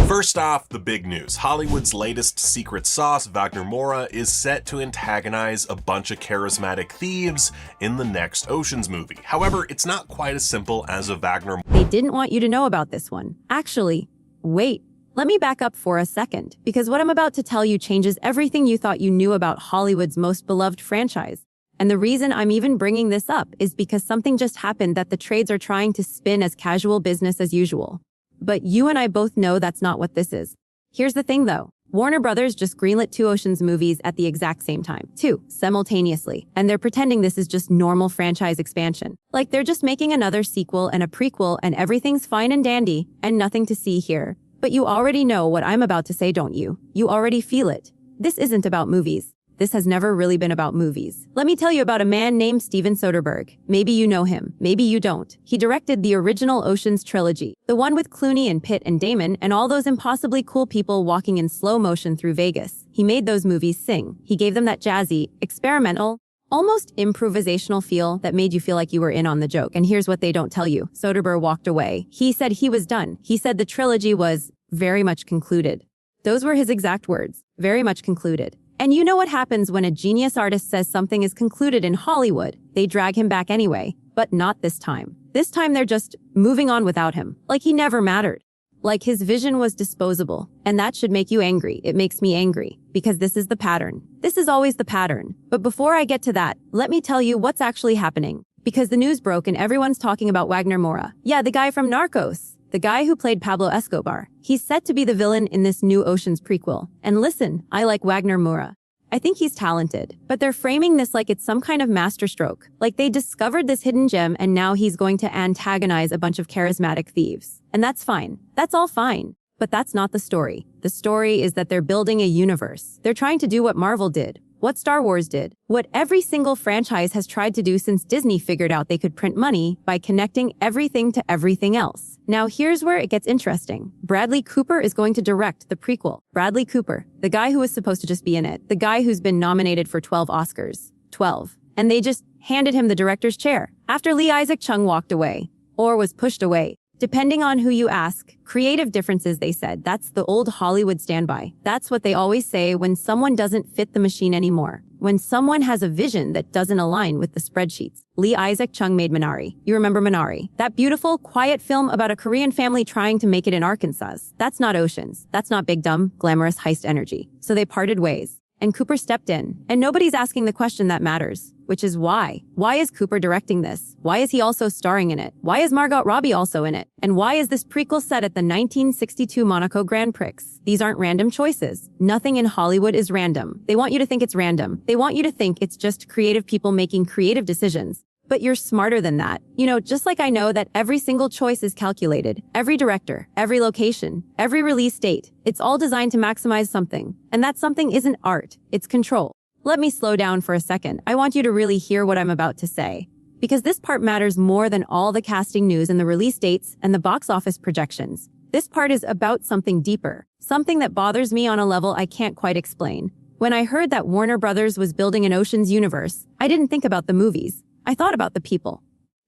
First off, the big news. Hollywood's latest secret sauce, Wagner Moura, is set to antagonize a bunch of charismatic thieves in the next Ocean's movie. However, it's not quite as simple as a Wagner. They didn't want you to know about this one. Actually, wait. Let me back up for a second, because what I'm about to tell you changes everything you thought you knew about Hollywood's most beloved franchise. And the reason I'm even bringing this up is because something just happened that the trades are trying to spin as casual business as usual. But you and I both know that's not what this is. Here's the thing though. Warner Brothers just greenlit 2 Ocean's movies at the exact same time. 2, simultaneously. And they're pretending this is just normal franchise expansion. Like they're just making another sequel and a prequel and everything's fine and dandy and nothing to see here. But you already know what I'm about to say, don't you? You already feel it. This isn't about movies. This has never really been about movies. Let me tell you about a man named Steven Soderbergh. Maybe you know him, maybe you don't. He directed the original Ocean's trilogy, the one with Clooney and Pitt and Damon and all those impossibly cool people walking in slow motion through Vegas. He made those movies sing. He gave them that jazzy, experimental, almost improvisational feel that made you feel like you were in on the joke. And here's what they don't tell you. Soderbergh walked away. He said he was done. He said the trilogy was very much concluded. Those were his exact words, very much concluded. And you know what happens when a genius artist says something is concluded in Hollywood? They drag him back anyway, but not this time. This time they're just moving on without him, like he never mattered. Like his vision was disposable. And that should make you angry. It makes me angry, because this is the pattern. This is always the pattern. But before I get to that, let me tell you what's actually happening. Because the news broke and everyone's talking about Wagner Moura. Yeah, the guy from Narcos. The guy who played Pablo Escobar. He's set to be the villain in this new Ocean's prequel. And listen, I like Wagner Moura. I think he's talented, but they're framing this like it's some kind of masterstroke. Like they discovered this hidden gem and now he's going to antagonize a bunch of charismatic thieves. And that's fine. That's all fine. But that's not the story. The story is that they're building a universe. They're trying to do what Marvel did. What Star Wars did, what every single franchise has tried to do since Disney figured out they could print money by connecting everything to everything else. Now here's where it gets interesting. Bradley Cooper is going to direct the prequel. Bradley Cooper, the guy who was supposed to just be in it, the guy who's been nominated for 12 Oscars. 12. And they just handed him the director's chair after Lee Isaac Chung walked away, or was pushed away. Depending on who you ask, creative differences, they said. That's the old Hollywood standby. That's what they always say when someone doesn't fit the machine anymore. When someone has a vision that doesn't align with the spreadsheets. Lee Isaac Chung made Minari. You remember Minari? That beautiful, quiet film about a Korean family trying to make it in Arkansas. That's not Oceans. That's not big, dumb, glamorous heist energy. So they parted ways. And Cooper stepped in. And nobody's asking the question that matters, which is why? Why is Cooper directing this? Why is he also starring in it? Why is Margot Robbie also in it? And why is this prequel set at the 1962 Monaco Grand Prix? These aren't random choices. Nothing in Hollywood is random. They want you to think it's random. They want you to think it's just creative people making creative decisions. But you're smarter than that. You know, just like I know that every single choice is calculated, every director, every location, every release date, it's all designed to maximize something. And that something isn't art, it's control. Let me slow down for a second. I want you to really hear what I'm about to say. Because this part matters more than all the casting news and the release dates and the box office projections. This part is about something deeper, something that bothers me on a level I can't quite explain. When I heard that Warner Brothers was building an Ocean's universe, I didn't think about the movies. I thought about the people.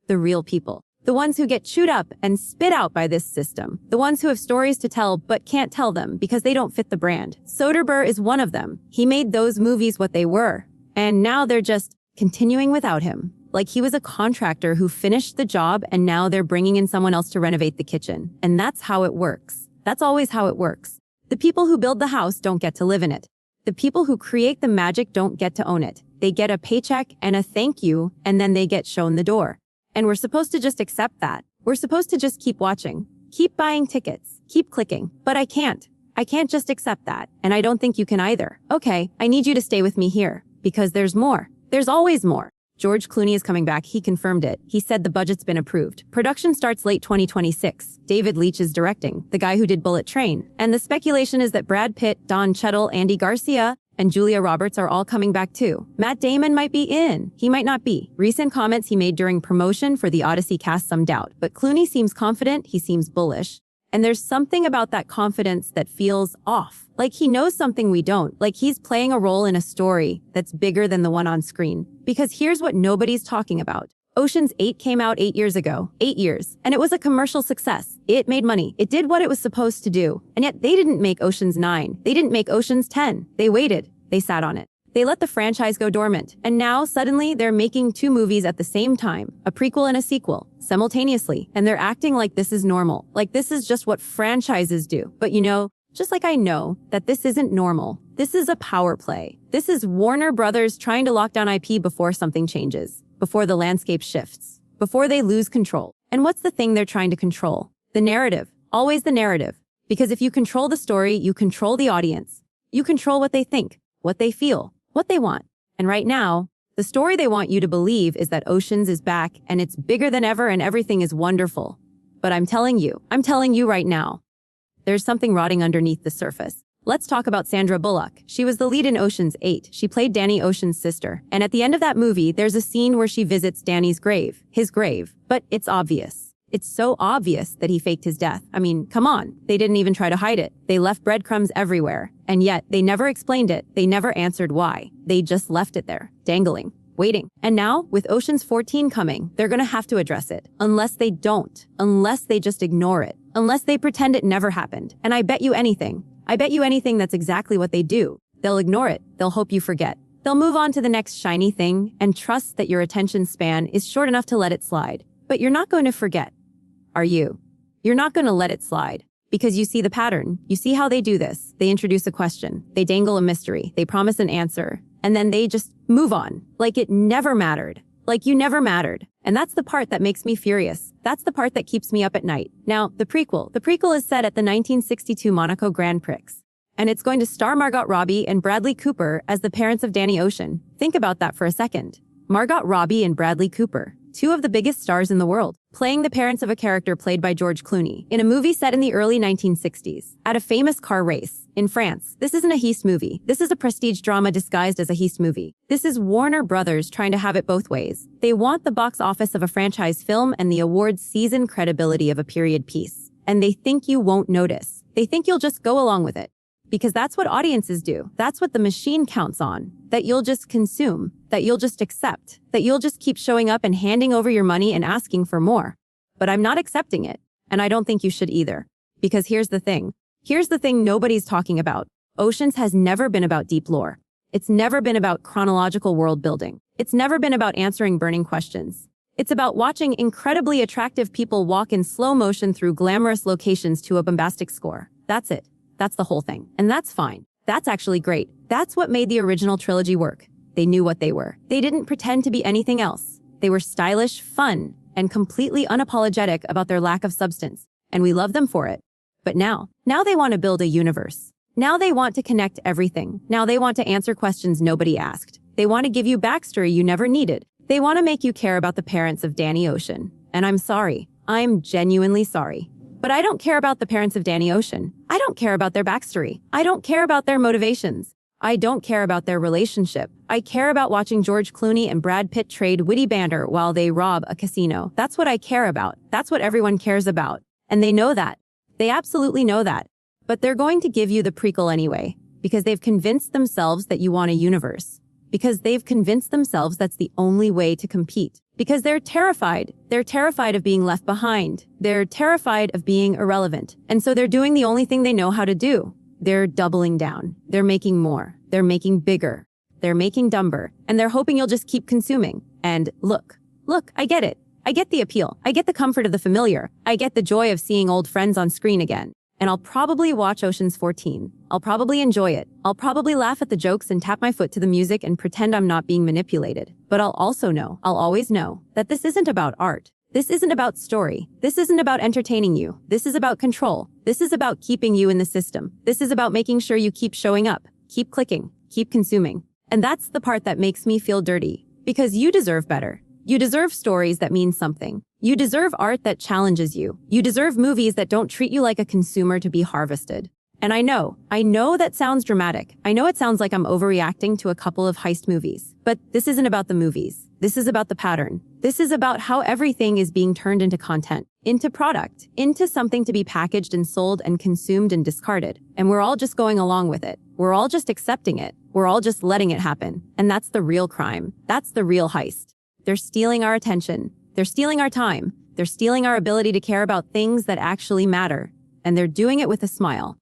The real people. The ones who get chewed up and spit out by this system. The ones who have stories to tell but can't tell them because they don't fit the brand. Soderbergh is one of them. He made those movies what they were. And now they're just continuing without him. Like he was a contractor who finished the job and now they're bringing in someone else to renovate the kitchen. And that's how it works. That's always how it works. The people who build the house don't get to live in it. The people who create the magic don't get to own it. They get a paycheck and a thank you, and then they get shown the door. And we're supposed to just accept that. We're supposed to just keep watching, keep buying tickets, keep clicking. But I can't. I can't just accept that. And I don't think you can either. Okay, I need you to stay with me here, because there's more. There's always more. George Clooney is coming back. He confirmed it. He said the budget's been approved. Production starts late 2026. David Leitch is directing, the guy who did Bullet Train. And the speculation is that Brad Pitt, Don Cheadle, Andy Garcia, and Julia Roberts are all coming back too. Matt Damon might be in. He might not be. Recent comments he made during promotion for the Odyssey cast some doubt. But Clooney seems confident. He seems bullish. And there's something about that confidence that feels off. Like he knows something we don't. Like he's playing a role in a story that's bigger than the one on screen. Because here's what nobody's talking about. Ocean's 8 came out 8 years ago. 8 years. And it was a commercial success. It made money. It did what it was supposed to do. And yet they didn't make Ocean's 9. They didn't make Ocean's 10. They waited. They sat on it. They let the franchise go dormant. And now, suddenly, they're making 2 movies at the same time, a prequel and a sequel, simultaneously. And they're acting like this is normal. Like this is just what franchises do. But just like I know that this isn't normal, this is a power play. This is Warner Brothers trying to lock down IP before something changes, before the landscape shifts, before they lose control. And what's the thing they're trying to control? The narrative. Always the narrative. Because if you control the story, you control the audience. You control what they think, what they feel, what they want. And right now, the story they want you to believe is that Oceans is back and it's bigger than ever and everything is wonderful. But I'm telling you right now, there's something rotting underneath the surface. Let's talk about Sandra Bullock. She was the lead in Ocean's 8. She played Danny Ocean's sister. And at the end of that movie, there's a scene where she visits Danny's grave, his grave. But it's obvious. It's so obvious that he faked his death. I mean, come on. They didn't even try to hide it. They left breadcrumbs everywhere. And yet, they never explained it. They never answered why. They just left it there, dangling, waiting. And now, with Ocean's 14 coming, they're gonna have to address it. Unless they don't. Unless they just ignore it. Unless they pretend it never happened. And I bet you anything, that's exactly what they do. They'll ignore it. They'll hope you forget. They'll move on to the next shiny thing and trust that your attention span is short enough to let it slide. But you're not going to forget, are you? You're not going to let it slide. Because you see the pattern. You see how they do this. They introduce a question. They dangle a mystery. They promise an answer. And then they just move on. Like it never mattered. Like you never mattered. And that's the part that makes me furious. That's the part that keeps me up at night. Now, the prequel. The prequel is set at the 1962 Monaco Grand Prix. And it's going to star Margot Robbie and Bradley Cooper as the parents of Danny Ocean. Think about that for a second. Margot Robbie and Bradley Cooper, 2 of the biggest stars in the world, playing the parents of a character played by George Clooney in a movie set in the early 1960s at a famous car race in France. This isn't a heist movie. This is a prestige drama disguised as a heist movie. This is Warner Brothers trying to have it both ways. They want the box office of a franchise film and the awards season credibility of a period piece. And they think you won't notice. They think you'll just go along with it. Because that's what audiences do. That's what the machine counts on. That you'll just consume. That you'll just accept. That you'll just keep showing up and handing over your money and asking for more. But I'm not accepting it. And I don't think you should either. Because here's the thing. Here's the thing nobody's talking about. Oceans has never been about deep lore. It's never been about chronological world building. It's never been about answering burning questions. It's about watching incredibly attractive people walk in slow motion through glamorous locations to a bombastic score. That's it. That's the whole thing. And that's fine. That's actually great. That's what made the original trilogy work. They knew what they were. They didn't pretend to be anything else. They were stylish, fun, and completely unapologetic about their lack of substance. And we love them for it. But now they want to build a universe. Now they want to connect everything. Now they want to answer questions nobody asked. They want to give you backstory you never needed. They want to make you care about the parents of Danny Ocean. And I'm sorry. I'm genuinely sorry. But I don't care about the parents of Danny Ocean. I don't care about their backstory. I don't care about their motivations. I don't care about their relationship. I care about watching George Clooney and Brad Pitt trade witty banter while they rob a casino. That's what I care about. That's what everyone cares about. And they know that. They absolutely know that. But they're going to give you the prequel anyway, because they've convinced themselves that you want a universe. Because they've convinced themselves that's the only way to compete. Because they're terrified. They're terrified of being left behind. They're terrified of being irrelevant. And so they're doing the only thing they know how to do. They're doubling down. They're making more. They're making bigger. They're making dumber. And they're hoping you'll just keep consuming. And look, I get it. I get the appeal. I get the comfort of the familiar. I get the joy of seeing old friends on screen again. And I'll probably watch Ocean's 14. I'll probably enjoy it. I'll probably laugh at the jokes and tap my foot to the music and pretend I'm not being manipulated. But I'll always know, that this isn't about art. This isn't about story. This isn't about entertaining you. This is about control. This is about keeping you in the system. This is about making sure you keep showing up, keep clicking, keep consuming. And that's the part that makes me feel dirty. Because you deserve better. You deserve stories that mean something. You deserve art that challenges you. You deserve movies that don't treat you like a consumer to be harvested. And I know that sounds dramatic. I know it sounds like I'm overreacting to a couple of heist movies. But this isn't about the movies. This is about the pattern. This is about how everything is being turned into content, into product, into something to be packaged and sold and consumed and discarded. And we're all just going along with it. We're all just accepting it. We're all just letting it happen. And that's the real crime. That's the real heist. They're stealing our attention. They're stealing our time. They're stealing our ability to care about things that actually matter. And they're doing it with a smile.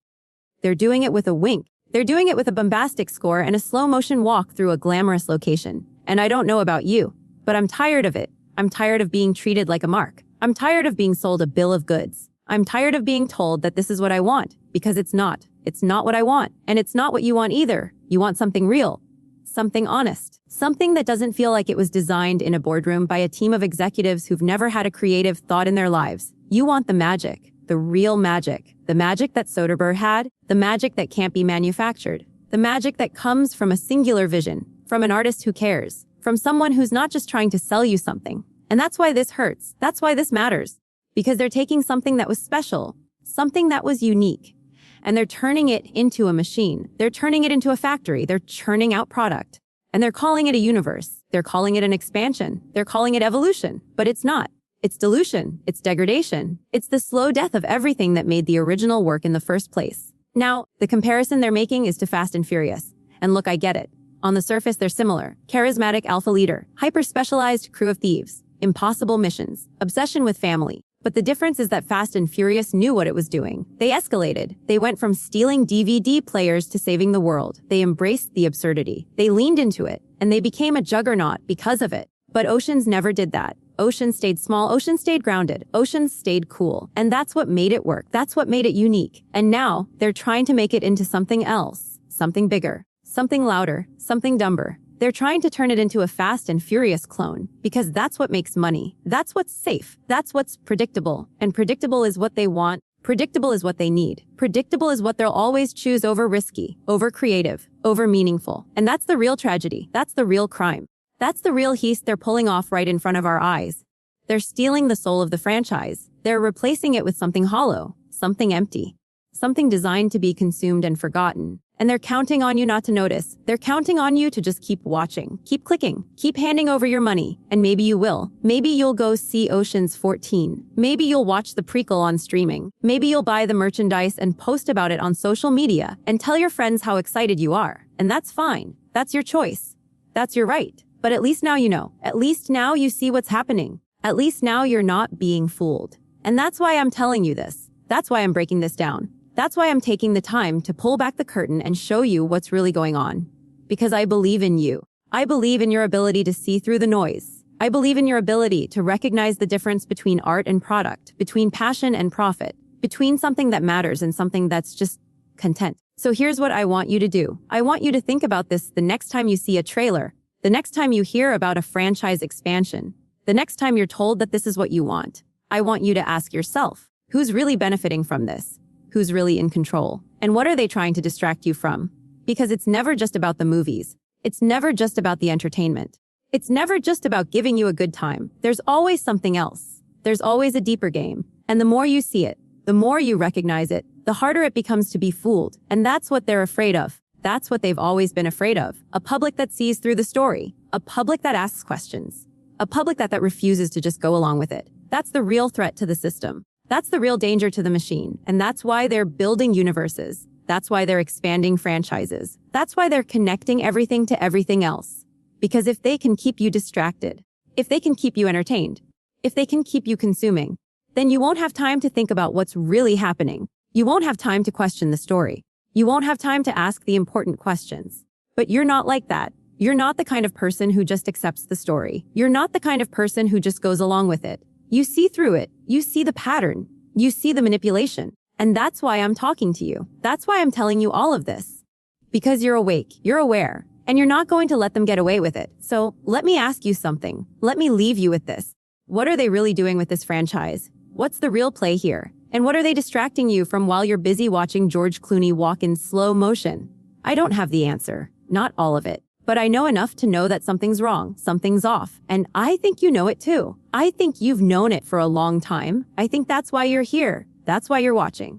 They're doing it with a wink. They're doing it with a bombastic score and a slow-motion walk through a glamorous location. And I don't know about you, but I'm tired of it. I'm tired of being treated like a mark. I'm tired of being sold a bill of goods. I'm tired of being told that this is what I want, because it's not. It's not what I want, and it's not what you want either. You want something real, something honest, something that doesn't feel like it was designed in a boardroom by a team of executives who've never had a creative thought in their lives. You want the magic, the real magic, the magic that Soderbergh had, the magic that can't be manufactured, the magic that comes from a singular vision, from an artist who cares, from someone who's not just trying to sell you something. And that's why this hurts. That's why this matters. Because they're taking something that was special, something that was unique, and they're turning it into a machine. They're turning it into a factory. They're churning out product. And they're calling it a universe. They're calling it an expansion. They're calling it evolution. But it's not. It's dilution. It's degradation. It's the slow death of everything that made the original work in the first place. Now, the comparison they're making is to Fast and Furious. And look, I get it. On the surface, they're similar. Charismatic alpha leader, hyper-specialized crew of thieves, impossible missions, obsession with family. But the difference is that Fast and Furious knew what it was doing. They escalated. They went from stealing DVD players to saving the world. They embraced the absurdity. They leaned into it, and they became a juggernaut because of it. But Oceans never did that. Oceans stayed small. Oceans stayed grounded. Oceans stayed cool. And that's what made it work. That's what made it unique. And now they're trying to make it into something else, something bigger, something louder, something dumber. They're trying to turn it into a Fast and Furious clone, because that's what makes money. That's what's safe. That's what's predictable. And predictable is what they want. Predictable is what they need. Predictable is what they'll always choose over risky, over creative, over meaningful. And that's the real tragedy. That's the real crime. That's the real heist they're pulling off right in front of our eyes. They're stealing the soul of the franchise. They're replacing it with something hollow, something empty, something designed to be consumed and forgotten. And they're counting on you not to notice. They're counting on you to just keep watching, keep clicking, keep handing over your money. And maybe you will. Maybe you'll go see Ocean's 14. Maybe you'll watch the prequel on streaming. Maybe you'll buy the merchandise and post about it on social media and tell your friends how excited you are. And that's fine. That's your choice. That's your right. But at least now you know. At least now you see what's happening. At least now you're not being fooled. And that's why I'm telling you this. That's why I'm breaking this down. That's why I'm taking the time to pull back the curtain and show you what's really going on. Because I believe in you. I believe in your ability to see through the noise. I believe in your ability to recognize the difference between art and product, between passion and profit, between something that matters and something that's just content. So here's what I want you to do. I want you to think about this the next time you see a trailer, the next time you hear about a franchise expansion, the next time you're told that this is what you want. I want you to ask yourself, who's really benefiting from this? Who's really in control? And what are they trying to distract you from? Because it's never just about the movies. It's never just about the entertainment. It's never just about giving you a good time. There's always something else. There's always a deeper game. And the more you see it, the more you recognize it, the harder it becomes to be fooled. And that's what they're afraid of. That's what they've always been afraid of. A public that sees through the story. A public that asks questions. A public that refuses to just go along with it. That's the real threat to the system. That's the real danger to the machine. And that's why they're building universes. That's why they're expanding franchises. That's why they're connecting everything to everything else. Because if they can keep you distracted, if they can keep you entertained, if they can keep you consuming, then you won't have time to think about what's really happening. You won't have time to question the story. You won't have time to ask the important questions. But you're not like that. You're not the kind of person who just accepts the story. You're not the kind of person who just goes along with it. You see through it. You see the pattern. You see the manipulation. And that's why I'm talking to you. That's why I'm telling you all of this. Because you're awake, you're aware, and you're not going to let them get away with it. So let me ask you something. Let me leave you with this. What are they really doing with this franchise? What's the real play here? And what are they distracting you from while you're busy watching George Clooney walk in slow motion? I don't have the answer. Not all of it. But I know enough to know that something's wrong, something's off. And I think you know it too. I think you've known it for a long time. I think that's why you're here. That's why you're watching.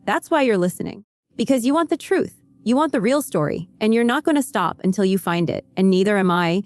That's why you're listening. Because you want the truth. You want the real story. And you're not going to stop until you find it. And neither am I.